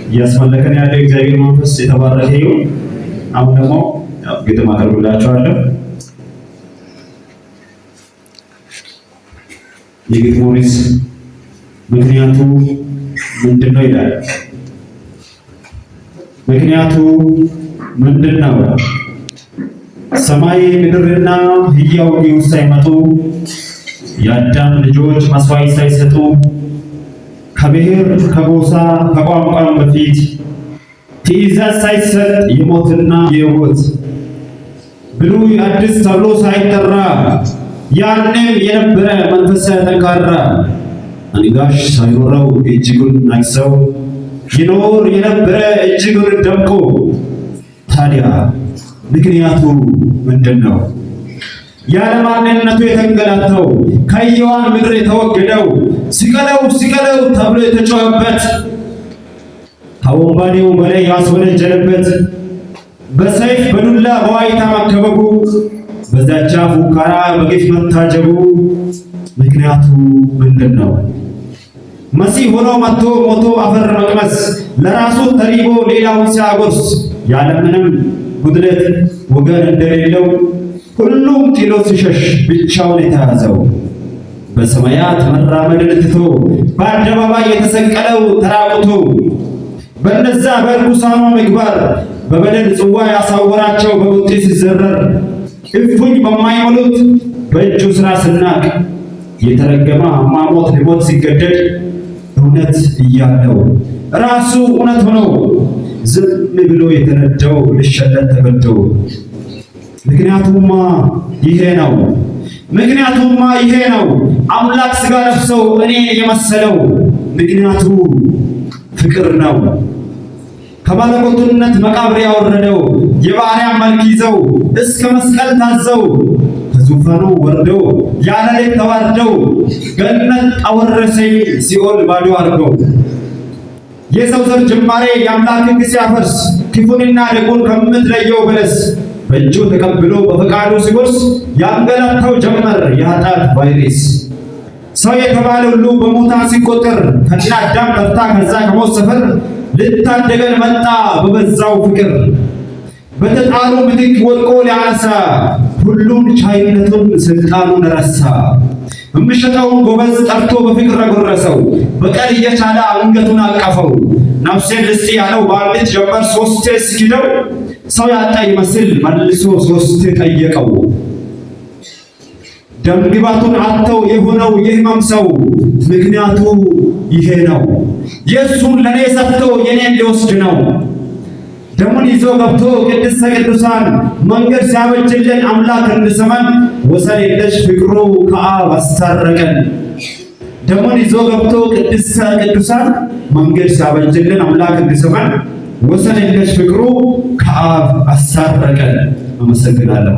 እያስመለከን ያለው እግዚአብሔር መንፈስ የተባረከ ይሁን። አሁን ደግሞ ግጥም አቀርብላችኋለሁ። የግጥሙ ርዕስ ምክንያቱ ምንድነው ይላል። ምክንያቱ ምንድነው? ሰማይ ምድርና ሕያው ሕይወት ሳይመጡ የአዳም ልጆች መስዋዕት ሳይሰጡ ከብሔር ከጎሳ ከቋንቋም በፊት ትእዛዝ ሳይሰጥ የሞትና የሕይወት ብሉይ አዲስ ተብሎ ሳይጠራ ያንም የነበረ መንፈሰ ጠንካራ አንጋሽ ሳይኖረው እጅጉን ነግሰው ይኖር የነበረ እጅጉን ደምቆ ታዲያ ምክንያቱ ምንድነው? ያለ ማንነቱ የተንገላታው ከሕያዋን ምድር የተወገደው ስቀለው ስቀለው ተብሎ የተጮኸበት ከወንበዴው በላይ ያስወነጀለበት በሰይፍ በዱላ በዋይታ መከበቡ በዛቻ ፉከራ በግፍ መታጀቡ ምክንያቱ ምንድነው? መሲህ ሆኖ መጥቶ ሞቶ አፈር መቅመስ ለራሱ ተሪቦ ሌላውን ሲያጎርስ ያለምንም ጉድለት ወገን እንደሌለው ሁሉም ጥሎ ሲሸሽ ብቻውን የተያዘው በሰማያት መራመድን ትቶ በአደባባይ የተሰቀለው ተራቁቶ በነዛ በርኩሳኑ ምግባር በበደል ጽዋ ያሳወራቸው በቁጤ ሲዘረር እፉኝ በማይሞሉት በእጁ ሥራ ስናቅ የተረገመ ማሞት ሊሞት ሲገደድ እውነት እያለው ራሱ እውነት ሆኖ ዝም ብሎ የተነደው ሊሸለት ተገዶ ምክንያቱማ ይሄ ነው። ምክንያቱማ ይሄ ነው። አምላክ ሥጋ ለብሰው እኔን የመሰለው ምክንያቱ ፍቅር ነው። ከመለኮትነት መቃብር ያወረደው የባሪያ መልክ ይዘው እስከ መስቀል ታዘው ከዙፋኑ ወርደው ያለ ልክ ተዋርደው ገነት አወረሰኝ ሲኦል ባዶ አድርገው የሰው ዘር ጅማሬ የአምላክ ሕግ ሲያፈርስ ክፉንና ደጉን ከምትለየው በለስ በእጁ ተቀብሎ በፈቃዱ ሲጎርስ ያንገላታው ጀመር የኃጢአት ቫይረስ። ሰው የተባለ ሁሉ በሞታ ሲቆጠር ከነ አዳም ተርታ ከዛ ከሞት ሰፈር ልታደገን መጣ በበዛው ፍቅር በተጣሉ ምትክ ወድቆ ሊያነሳ ሁሉም ቻይነቱን ስልጣኑን ረሳ። እምሸጠውን ጎበዝ ጠርቶ በፍቅር አጎረሰው በቀል እየቻለ አንገቱን አቀፈው። ነፍሴን ልስጥ ያለው በአንዲት ጀንበር ሶስቴ እስኪለው ሰው ያጣ ይመስል መልሶ ሶስቴ ጠየቀው። ደምግባቱን አጥተው የሆነው የሕመም ሰው ምክንያቱ ይሄ ነው። የእሱን ለኔ ሰጥቶ የኔን ሊወስድ ነው። ደሙን ይዞ ገብቶ ቅድስተ ቅዱሳን መንገድ ሲያበጅልን አምላክ እንድሰማን ወሰን የለሽ ፍቅሩ ከአብ አስታረቀን። ደሙን ይዞ ገብቶ ቅድስተ ቅዱሳን መንገድ ሲያበጅልን አምላክ እንድሰማን ወሰን የለሽ ፍቅሩ ከአብ አስታረቀን። አመሰግናለሁ።